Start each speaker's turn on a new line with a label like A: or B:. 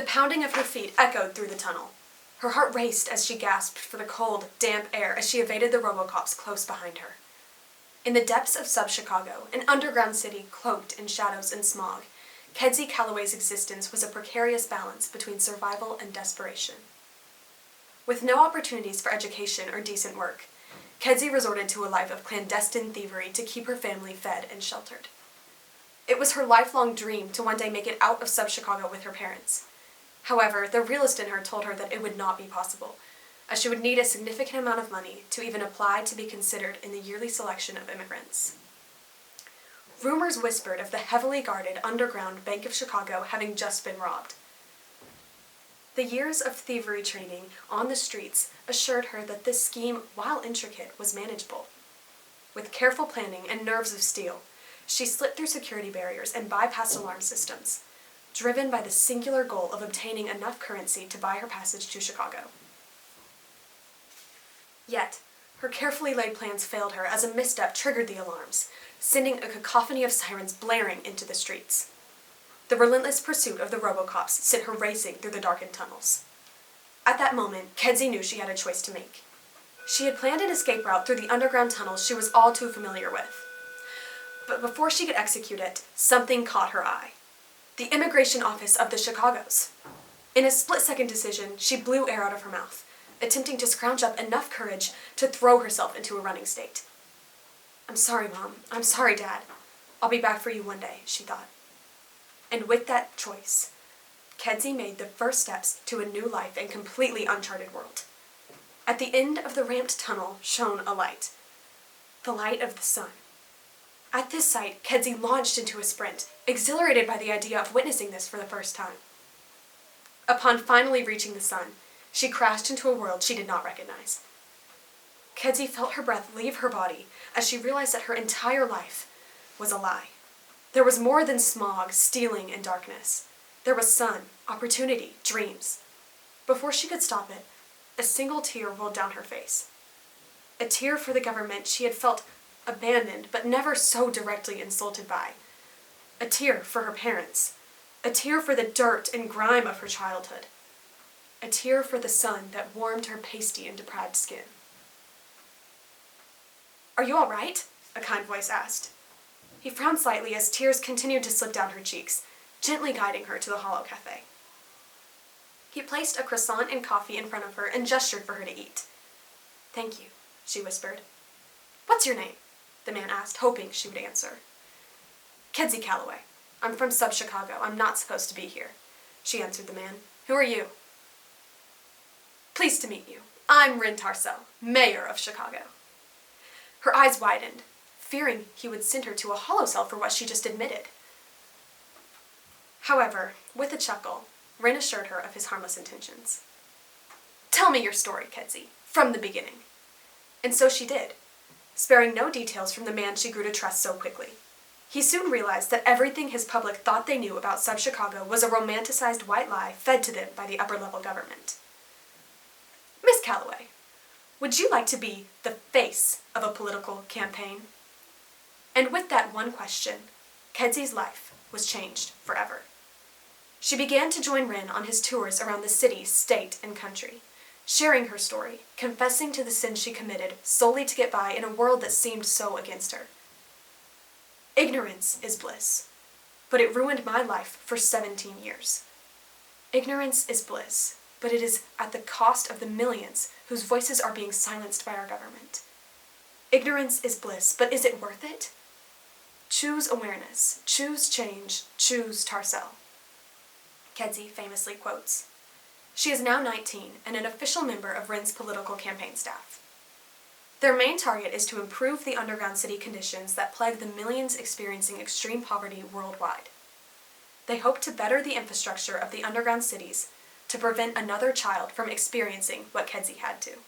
A: The pounding of her feet echoed through the tunnel. Her heart raced as she gasped for the cold, damp air as she evaded the Robocops close behind her. In the depths of sub-Chicago, an underground city cloaked in shadows and smog, Kedzie Calloway's existence was a precarious balance between survival and desperation. With no opportunities for education or decent work, Kedzie resorted to a life of clandestine thievery to keep her family fed and sheltered. It was her lifelong dream to one day make it out of sub-Chicago with her parents. However, the realist in her told her that it would not be possible, as she would need a significant amount of money to even apply to be considered in the yearly selection of immigrants. Rumors whispered of the heavily guarded underground Bank of Chicago having just been robbed. The years of thievery training on the streets assured her that this scheme, while intricate, was manageable. With careful planning and nerves of steel, she slipped through security barriers and bypassed alarm systems, driven by the singular goal of obtaining enough currency to buy her passage to Chicago. Yet, her carefully laid plans failed her as a misstep triggered the alarms, sending a cacophony of sirens blaring into the streets. The relentless pursuit of the Robocops sent her racing through the darkened tunnels. At that moment, Kedzie knew she had a choice to make. She had planned an escape route through the underground tunnels she was all too familiar with. But before she could execute it, something caught her eye. The immigration office of the Chicagos. In a split-second decision, she blew air out of her mouth, attempting to scrounge up enough courage to throw herself into a running state. "I'm sorry, Mom. I'm sorry, Dad. I'll be back for you one day," she thought. And with that choice, Kedzie made the first steps to a new life in completely uncharted world. At the end of the ramped tunnel shone a light. The light of the sun. At this sight, Kedzie launched into a sprint, exhilarated by the idea of witnessing this for the first time. Upon finally reaching the sun, she crashed into a world she did not recognize. Kedzie felt her breath leave her body as she realized that her entire life was a lie. There was more than smog, stealing, and darkness. There was sun, opportunity, dreams. Before she could stop it, a single tear rolled down her face. A tear for the government she had felt abandoned but never so directly insulted by. A tear for her parents. A tear for the dirt and grime of her childhood. A tear for the sun that warmed her pasty and deprived skin. "Are you all right?" a kind voice asked. He frowned slightly as tears continued to slip down her cheeks, gently guiding her to the hollow cafe. He placed a croissant and coffee in front of her and gestured for her to eat. "Thank you," she whispered. "What's your name?" the man asked, hoping she would answer. "Kedzie Calloway. I'm from sub-Chicago. I'm not supposed to be here," she answered the man. "Who are you?" "Pleased to meet you. I'm Rin Tarcell, mayor of Chicago." Her eyes widened, fearing he would send her to a hollow cell for what she just admitted. However, with a chuckle, Rin assured her of his harmless intentions. "Tell me your story, Kedzie, from the beginning." And so she did, sparing no details from the man she grew to trust so quickly. He soon realized that everything his public thought they knew about sub-Chicago was a romanticized white lie fed to them by the upper-level government. "Miss Calloway, would you like to be the face of a political campaign?" And with that one question, Kedzie's life was changed forever. She began to join Rin on his tours around the city, state, and country, sharing her story, confessing to the sins she committed solely to get by in a world that seemed so against her. Ignorance is bliss, but it ruined my life for 17 years. Ignorance is bliss, but it is at the cost of the millions whose voices are being silenced by our government. Ignorance is bliss, but is it worth it? Choose awareness, choose change, choose Tarcell. Kedzie famously quotes. She is now 19 and an official member of Rin's political campaign staff. Their main target is to improve the underground city conditions that plague the millions experiencing extreme poverty worldwide. They hope to better the infrastructure of the underground cities to prevent another child from experiencing what Kedzie had to.